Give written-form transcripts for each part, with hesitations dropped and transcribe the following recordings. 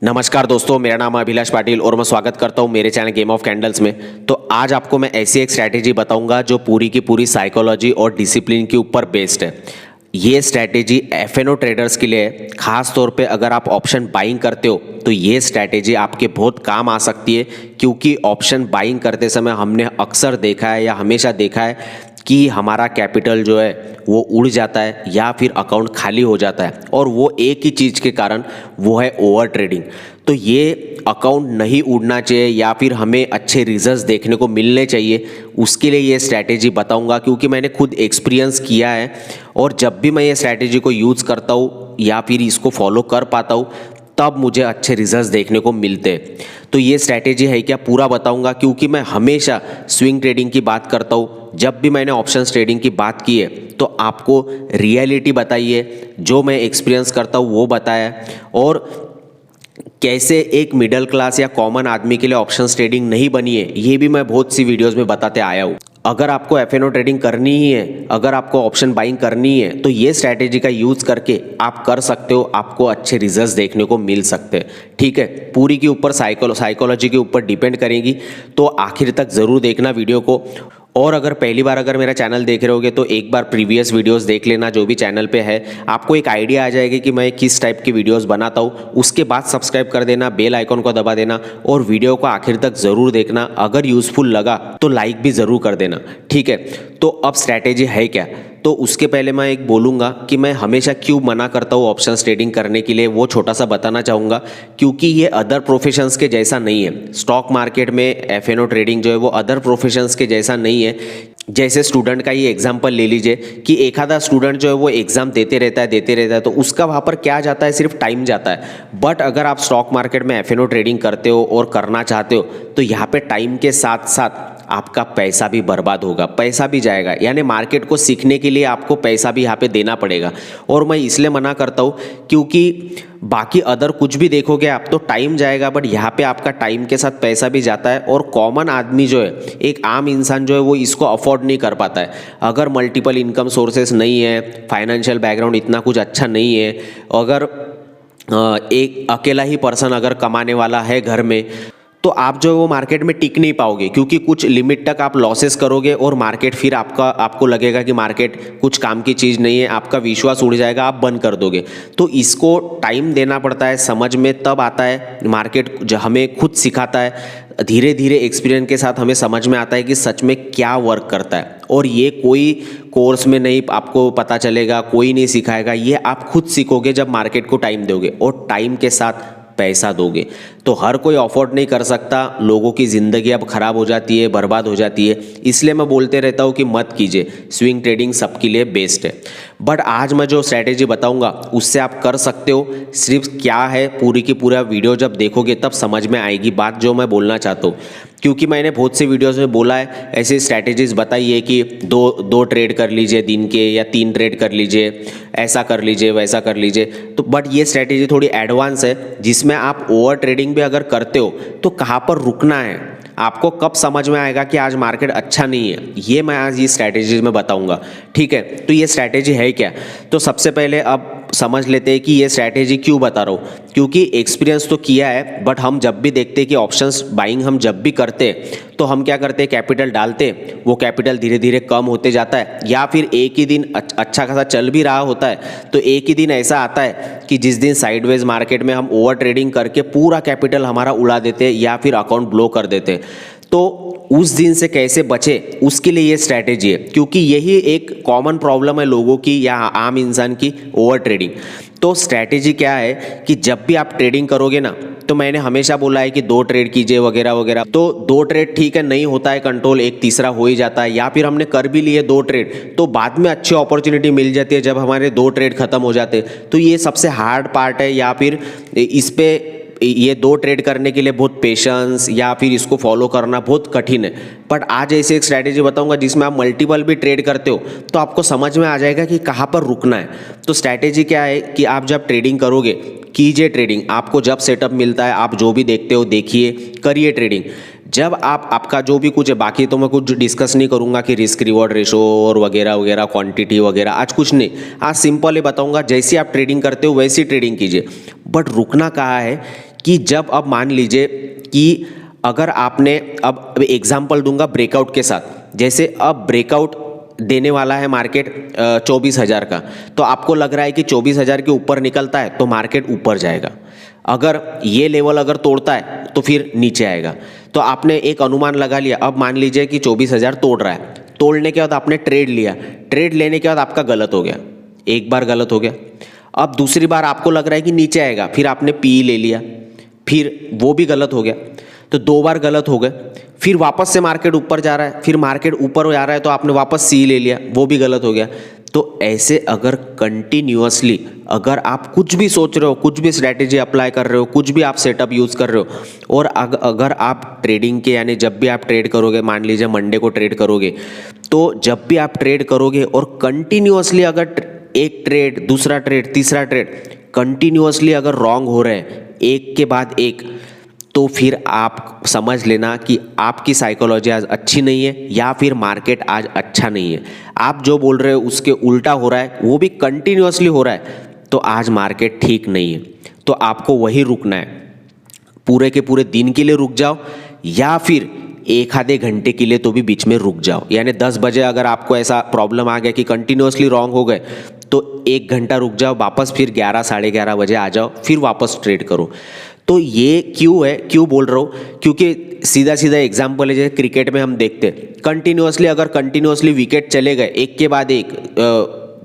नमस्कार दोस्तों, मेरा नाम है अभिलाष पाटिल और मैं स्वागत करता हूं मेरे चैनल गेम ऑफ कैंडल्स में। तो आज आपको मैं ऐसी एक स्ट्रैटेजी बताऊंगा जो पूरी की पूरी साइकोलॉजी और डिसिप्लिन के ऊपर बेस्ड है। ये स्ट्रैटेजी एफएनओ ट्रेडर्स के लिए है। खास तौर पे अगर आप ऑप्शन बाइंग करते हो तो ये स्ट्रैटेजी आपके बहुत काम आ सकती है, क्योंकि ऑप्शन बाइंग करते समय हमने अक्सर देखा है या हमेशा देखा है कि हमारा कैपिटल जो है वो उड़ जाता है या फिर अकाउंट खाली हो जाता है, और वो एक ही चीज़ के कारण, वो है ओवर ट्रेडिंग। तो ये अकाउंट नहीं उड़ना चाहिए या फिर हमें अच्छे रिजल्ट्स देखने को मिलने चाहिए, उसके लिए ये स्ट्रैटेजी बताऊंगा, क्योंकि मैंने खुद एक्सपीरियंस किया है। और जब भी मैं ये स्ट्रैटेजी को यूज़ करता हूँ या फिर इसको फॉलो कर पाता हूँ तब मुझे अच्छे रिजल्ट्स देखने को मिलते हैं। तो ये स्ट्रैटेजी है क्या, पूरा बताऊंगा, क्योंकि मैं हमेशा स्विंग ट्रेडिंग की बात करता हूँ। जब भी मैंने ऑप्शंस ट्रेडिंग की बात की है तो आपको रियलिटी बताइए, जो मैं एक्सपीरियंस करता हूँ वो बताया, और कैसे एक मिडिल क्लास या कॉमन आदमी के लिए ऑप्शंस ट्रेडिंग नहीं बनी है ये भी मैं बहुत सी वीडियोस में बताते आया हूँ। अगर आपको एफएनओ ट्रेडिंग करनी ही है, अगर आपको ऑप्शन बाइंग करनी है, तो ये स्ट्रैटेजी का यूज़ करके आप कर सकते हो, आपको अच्छे रिजल्ट्स देखने को मिल सकते हैं। ठीक है, पूरी के ऊपर साइकोलॉजी के ऊपर डिपेंड करेगी, तो आखिर तक ज़रूर देखना वीडियो को। और अगर पहली बार अगर मेरा चैनल देख रहे होगे तो एक बार प्रीवियस वीडियोस देख लेना जो भी चैनल पे है, आपको एक आइडिया आ जाएगा कि मैं किस टाइप की वीडियोस बनाता हूँ। उसके बाद सब्सक्राइब कर देना, बेल आइकन को दबा देना और वीडियो को आखिर तक ज़रूर देखना। अगर यूज़फुल लगा तो लाइक भी ज़रूर कर देना। ठीक है, तो अब स्ट्रैटेजी है क्या, तो उसके पहले मैं एक बोलूँगा कि मैं हमेशा क्यों मना करता हूँ ऑप्शंस ट्रेडिंग करने के लिए, वो छोटा सा बताना चाहूँगा। क्योंकि ये अदर प्रोफेशंस के जैसा नहीं है। स्टॉक मार्केट में एफएनओ ट्रेडिंग जो है वो अदर प्रोफेशंस के जैसा नहीं है। जैसे स्टूडेंट का ये एग्जांपल ले लीजिए कि एक आधा स्टूडेंट जो है वो एग्जाम देते रहता है, तो उसका वहाँ पर क्या जाता है, सिर्फ टाइम जाता है। बट अगर आप स्टॉक मार्केट में एफएनओ ट्रेडिंग करते हो और करना चाहते हो तो यहाँ पे टाइम के साथ साथ आपका पैसा भी बर्बाद होगा, पैसा भी जाएगा। यानी मार्केट को सीखने के लिए आपको पैसा भी यहाँ पे देना पड़ेगा। और मैं इसलिए मना करता हूँ क्योंकि बाकी अदर कुछ भी देखोगे आप तो टाइम जाएगा, बट यहाँ पे आपका टाइम के साथ पैसा भी जाता है। और कॉमन आदमी जो है, एक आम इंसान जो है, वो इसको अफोर्ड नहीं कर पाता है। अगर मल्टीपल इनकम सोर्सेस नहीं है, फाइनेंशियल बैकग्राउंड इतना कुछ अच्छा नहीं है, अगर एक अकेला ही पर्सन अगर कमाने वाला है घर में, तो आप जो है वो मार्केट में टिक नहीं पाओगे, क्योंकि कुछ लिमिट तक आप लॉसेस करोगे और मार्केट फिर आपको लगेगा कि मार्केट कुछ काम की चीज़ नहीं है, आपका विश्वास उड़ जाएगा, आप बंद कर दोगे। तो इसको टाइम देना पड़ता है, समझ में तब आता है। मार्केट जो हमें खुद सिखाता है, धीरे धीरे एक्सपीरियंस के साथ हमें समझ में आता है कि सच में क्या वर्क करता है। और ये कोई कोर्स में नहीं आपको पता चलेगा, कोई नहीं सिखाएगा, ये आप खुद सीखोगे जब मार्केट को टाइम दोगे और टाइम के साथ पैसा दोगे। तो हर कोई अफोर्ड नहीं कर सकता, लोगों की ज़िंदगी अब ख़राब हो जाती है, बर्बाद हो जाती है। इसलिए मैं बोलते रहता हूँ कि मत कीजिए, स्विंग ट्रेडिंग सबके लिए बेस्ट है। बट आज मैं जो स्ट्रैटेजी बताऊंगा उससे आप कर सकते हो। सिर्फ क्या है, पूरी की पूरा वीडियो जब देखोगे तब समझ में आएगी बात जो मैं बोलना चाहता हूँ। क्योंकि मैंने बहुत से वीडियोस में बोला है, ऐसी स्ट्रैटेजीज बताई है कि दो ट्रेड कर लीजिए दिन के, या 3 ट्रेड कर लीजिए, ऐसा कर लीजिए, वैसा कर लीजिए। तो बट ये स्ट्रैटेजी थोड़ी एडवांस है, जिसमें आप ओवर ट्रेडिंग भी अगर करते हो तो कहाँ पर रुकना है, आपको कब समझ में आएगा कि आज मार्केट अच्छा नहीं है, ये मैं आज ये स्ट्रैटेजी में बताऊंगा। ठीक है, तो ये स्ट्रैटेजी है क्या, तो सबसे पहले अब समझ लेते हैं कि ये स्ट्रैटेजी क्यों बता रहा हूँ। क्योंकि एक्सपीरियंस तो किया है, बट हम जब भी देखते हैं कि ऑप्शंस बाइंग हम जब भी करते तो हम क्या करते हैं, कैपिटल डालते, वो कैपिटल धीरे धीरे कम होते जाता है, या फिर एक ही दिन अच्छा खासा चल भी रहा होता है तो एक ही दिन ऐसा आता है कि जिस दिन साइडवेज मार्केट में हम ओवर ट्रेडिंग करके पूरा कैपिटल हमारा उड़ा देते हैं या फिर अकाउंट ब्लो कर देते हैं। तो उस दिन से कैसे बचे, उसके लिए ये स्ट्रैटेजी है। क्योंकि यही एक कॉमन प्रॉब्लम है लोगों की या आम इंसान की, ओवर ट्रेडिंग। तो स्ट्रैटेजी क्या है कि जब भी आप ट्रेडिंग करोगे ना, तो मैंने हमेशा बोला है कि 2 ट्रेड कीजिए वगैरह वगैरह। तो 2 ट्रेड ठीक है, नहीं होता है कंट्रोल, एक तीसरा हो ही जाता है, या फिर हमने कर भी लिए 2 ट्रेड तो बाद में अच्छी अपॉर्चुनिटी मिल जाती है जब हमारे 2 ट्रेड खत्म हो जाते। तो ये सबसे हार्ड पार्ट है, या फिर इस पे ये 2 ट्रेड करने के लिए बहुत पेशेंस या फिर इसको फॉलो करना बहुत कठिन है। बट आज ऐसे एक स्ट्रैटेजी बताऊंगा जिसमें आप मल्टीपल भी ट्रेड करते हो तो आपको समझ में आ जाएगा कि कहाँ पर रुकना है। तो स्ट्रैटेजी क्या है कि आप जब ट्रेडिंग करोगे, कीजिए ट्रेडिंग, आपको जब सेटअप मिलता है आप जो भी देखते हो देखिए, करिए ट्रेडिंग। जब आपका जो भी कुछ है, बाकी तो मैं कुछ डिस्कस नहीं करूंगा कि रिस्क रिवॉर्ड रेशो और वगैरह वगैरह, क्वांटिटी वगैरह, आज कुछ नहीं। आज सिंपल ही बताऊंगा, जैसी आप ट्रेडिंग करते हो वैसी ट्रेडिंग कीजिए। बट रुकना कहाँ है कि जब अब मान लीजिए कि अगर आपने अब एग्जांपल दूंगा ब्रेकआउट के साथ, जैसे अब ब्रेकआउट देने वाला है मार्केट 24,000 का, तो आपको लग रहा है कि 24,000 के ऊपर निकलता है तो मार्केट ऊपर जाएगा, अगर ये लेवल अगर तोड़ता है तो फिर नीचे आएगा। तो आपने एक अनुमान लगा लिया। अब मान लीजिए कि 24,000 तोड़ रहा है, तोड़ने के बाद आपने ट्रेड लिया, ट्रेड लेने के बाद आपका गलत हो गया, एक बार गलत हो गया। अब दूसरी बार आपको लग रहा है कि नीचे आएगा, फिर आपने पी ले लिया, फिर वो भी गलत हो गया, तो 2 बार गलत हो गए। फिर वापस से मार्केट ऊपर जा रहा है, फिर मार्केट ऊपर जा रहा है तो आपने वापस सी ले लिया, वो भी गलत हो गया। तो ऐसे अगर कंटिन्यूअसली अगर आप कुछ भी सोच रहे हो, कुछ भी स्ट्रैटेजी अप्लाई कर रहे हो, कुछ भी आप सेटअप यूज़ कर रहे हो, और अगर आप ट्रेडिंग के यानी जब भी आप ट्रेड करोगे, मान लीजिए मंडे को ट्रेड करोगे, तो जब भी आप ट्रेड करोगे और कंटिन्यूअसली अगर एक ट्रेड, दूसरा ट्रेड, तीसरा ट्रेड कंटिन्यूअसली अगर रॉन्ग हो रहे हैं एक के बाद एक, तो फिर आप समझ लेना कि आपकी साइकोलॉजी आज अच्छी नहीं है या फिर मार्केट आज अच्छा नहीं है। आप जो बोल रहे हो उसके उल्टा हो रहा है, वो भी कंटिन्यूअसली हो रहा है, तो आज मार्केट ठीक नहीं है। तो आपको वही रुकना है, पूरे के पूरे दिन के लिए रुक जाओ या फिर एक आधे घंटे के लिए तो भी बीच में रुक जाओ। यानी 10 बजे अगर आपको ऐसा प्रॉब्लम आ गया कि कंटिन्यूअसली रॉन्ग हो गए, तो 1 घंटा रुक जाओ, वापस फिर 11 साढ़े 11 बजे आ जाओ, फिर वापस ट्रेड करो। तो ये क्यों है, क्यों बोल रहा हूँ, क्योंकि सीधा सीधा एग्जाम्पल है, जैसे क्रिकेट में हम देखते हैं कंटिन्यूअसली अगर कंटिन्यूअसली विकेट चले गए एक के बाद एक,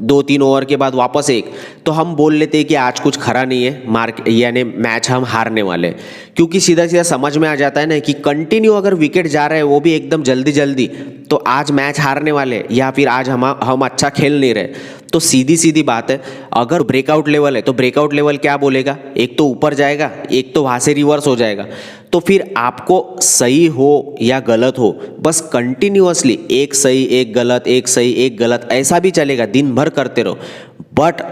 2-3 ओवर के बाद वापस एक, तो हम बोल लेते हैं कि आज कुछ खरा नहीं है, यानी मैच हम हारने वाले हैं। क्योंकि सीधा सीधा समझ में आ जाता है ना कि कंटिन्यू अगर विकेट जा रहे हैं वो भी एकदम जल्दी जल्दी, तो आज मैच हारने वाले या फिर आज हम अच्छा खेल नहीं रहे। तो सीधी सीधी बात है, अगर ब्रेकआउट लेवल है तो ब्रेकआउट लेवल क्या बोलेगा, एक तो ऊपर जाएगा, एक तो वहाँ से रिवर्स हो जाएगा। तो फिर आपको सही हो या गलत हो, बस कंटिन्यूअसली एक सही एक गलत, एक सही एक गलत, ऐसा भी चलेगा, दिन भर करते रहो। बट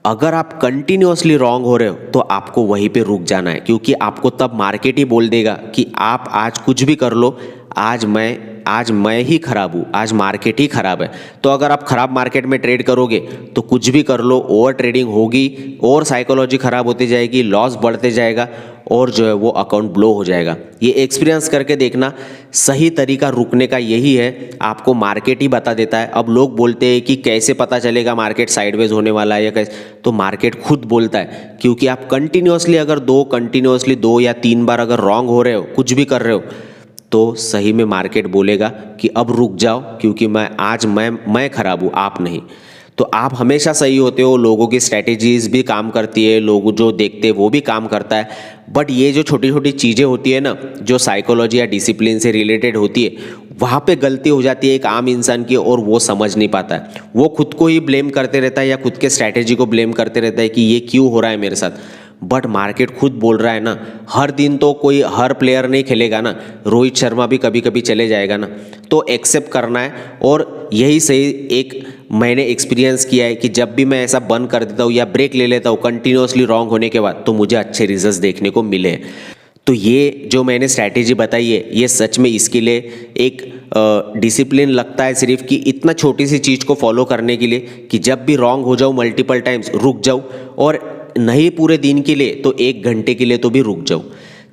अगर आप कंटिन्यूअसली रॉन्ग हो रहे हो तो आपको वहीं पे रुक जाना है, क्योंकि आपको तब मार्केट ही बोल देगा कि आप आज कुछ भी कर लो, आज मैं ही खराब हूँ, आज मार्केट ही खराब है। तो अगर आप खराब मार्केट में ट्रेड करोगे तो कुछ भी कर लो, ओवर ट्रेडिंग होगी और साइकोलॉजी खराब होती जाएगी, लॉस बढ़ते जाएगा और जो है वो अकाउंट ब्लो हो जाएगा। ये एक्सपीरियंस करके देखना, सही तरीका रुकने का यही है, आपको मार्केट ही बता देता है। अब लोग बोलते हैं कि कैसे पता चलेगा मार्केट साइडवेज होने वाला है या कैसे, तो मार्केट खुद बोलता है, क्योंकि आप कंटिन्यूअसली अगर 2 या 3 बार अगर रॉन्ग हो रहे हो, कुछ भी कर रहे हो, तो सही में मार्केट बोलेगा कि अब रुक जाओ, क्योंकि मैं खराब हूँ, आप नहीं। तो आप हमेशा सही होते हो, लोगों की स्ट्रैटेजीज भी काम करती है, लोग जो देखते हैं वो भी काम करता है, बट ये जो छोटी छोटी चीज़ें होती है ना, जो साइकोलॉजी या डिसिप्लिन से रिलेटेड होती है, वहाँ पे गलती हो जाती है एक आम इंसान की और वो समझ नहीं पाता है। वो खुद को ही ब्लेम करते रहता है या खुद के स्ट्रैटेजी को ब्लेम करते रहता है कि ये क्यों हो रहा है मेरे साथ। बट मार्केट खुद बोल रहा है ना, हर दिन तो कोई हर प्लेयर नहीं खेलेगा ना, रोहित शर्मा भी कभी कभी चले जाएगा ना, तो एक्सेप्ट करना है। और यही सही एक मैंने एक्सपीरियंस किया है कि जब भी मैं ऐसा बंद कर देता हूँ या ब्रेक ले लेता हूँ कंटिन्यूअसली रॉन्ग होने के बाद, तो मुझे अच्छे रिजल्ट्स देखने को मिले। तो ये जो मैंने स्ट्रैटेजी बताई है, ये सच में इसके लिए एक डिसिप्लिन लगता है सिर्फ, कि इतना छोटी सी चीज़ को फॉलो करने के लिए कि जब भी रॉन्ग हो जाऊँ मल्टीपल टाइम्स रुक जाऊँ, और नहीं पूरे दिन के लिए तो 1 घंटे के लिए तो भी रुक जाओ।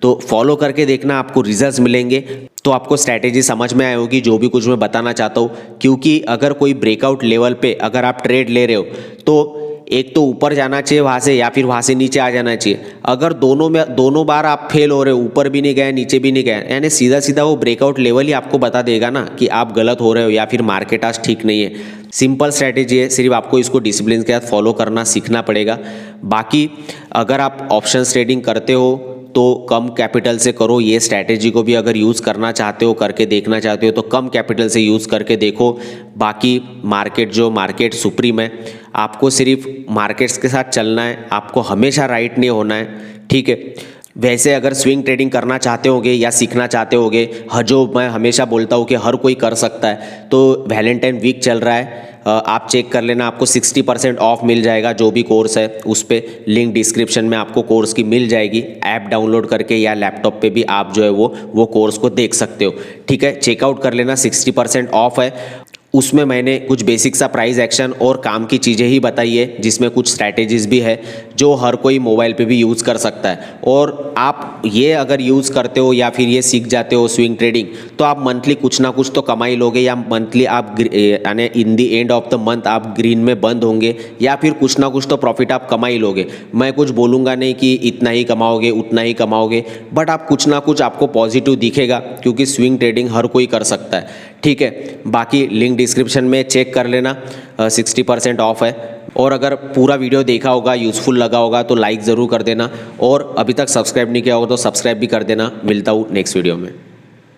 तो फॉलो करके देखना, आपको रिजल्ट्स मिलेंगे। तो आपको स्ट्रैटेजी समझ में आई होगी जो भी कुछ मैं बताना चाहता हूँ। क्योंकि अगर कोई ब्रेकआउट लेवल पे अगर आप ट्रेड ले रहे हो तो एक तो ऊपर जाना चाहिए वहाँ से, या फिर वहाँ से नीचे आ जाना चाहिए। अगर दोनों बार आप फेल हो रहे हो, ऊपर भी नहीं गए नीचे भी नहीं गए, यानी सीधा सीधा वो ब्रेकआउट लेवल ही आपको बता देगा ना कि आप गलत हो रहे हो या फिर मार्केट आज ठीक नहीं है। सिंपल स्ट्रैटेजी है, सिर्फ आपको इसको डिसिप्लिन के साथ फॉलो करना सीखना पड़ेगा। बाकी अगर आप ऑप्शंस ट्रेडिंग करते हो तो कम कैपिटल से करो, ये स्ट्रैटेजी को भी अगर यूज़ करना चाहते हो, करके देखना चाहते हो तो कम कैपिटल से यूज़ करके देखो। बाकी मार्केट सुप्रीम है, आपको सिर्फ मार्केट्स के साथ चलना है, आपको हमेशा राइट नहीं होना है, ठीक है। वैसे अगर स्विंग ट्रेडिंग करना चाहते होगे या सीखना चाहते होगे, जो मैं हमेशा बोलता हूँ कि हर कोई कर सकता है, तो वैलेंटाइन वीक चल रहा है, आप चेक कर लेना, आपको 60% ऑफ मिल जाएगा। जो भी कोर्स है उस पर लिंक डिस्क्रिप्शन में आपको कोर्स की मिल जाएगी। ऐप डाउनलोड करके या लैपटॉप पे भी आप जो है वो कोर्स को देख सकते हो, ठीक है। चेकआउट कर लेना, 60% ऑफ है। उसमें मैंने कुछ बेसिक सा प्राइस एक्शन और काम की चीज़ें ही बताई है, जिसमें कुछ स्ट्रैटेजीज भी है जो हर कोई मोबाइल पे भी यूज़ कर सकता है। और आप ये अगर यूज़ करते हो या फिर ये सीख जाते हो स्विंग ट्रेडिंग, तो आप मंथली कुछ ना कुछ तो कमा ही लोगे, या मंथली आप यानी इन दी एंड ऑफ द मंथ आप ग्रीन में बंद होंगे, या फिर कुछ ना कुछ तो प्रॉफिट आप कमा ही लोगे। मैं कुछ बोलूँगा नहीं कि इतना ही कमाओगे उतना ही कमाओगे, बट आप कुछ ना कुछ आपको पॉजिटिव दिखेगा, क्योंकि स्विंग ट्रेडिंग हर कोई कर सकता है। ठीक है, बाकी लिंक डिस्क्रिप्शन में चेक कर लेना, 60% ऑफ है। और अगर पूरा वीडियो देखा होगा, यूज़फुल लगा होगा तो लाइक ज़रूर कर देना, और अभी तक सब्सक्राइब नहीं किया होगा तो सब्सक्राइब भी कर देना। मिलता हूँ नेक्स्ट वीडियो में।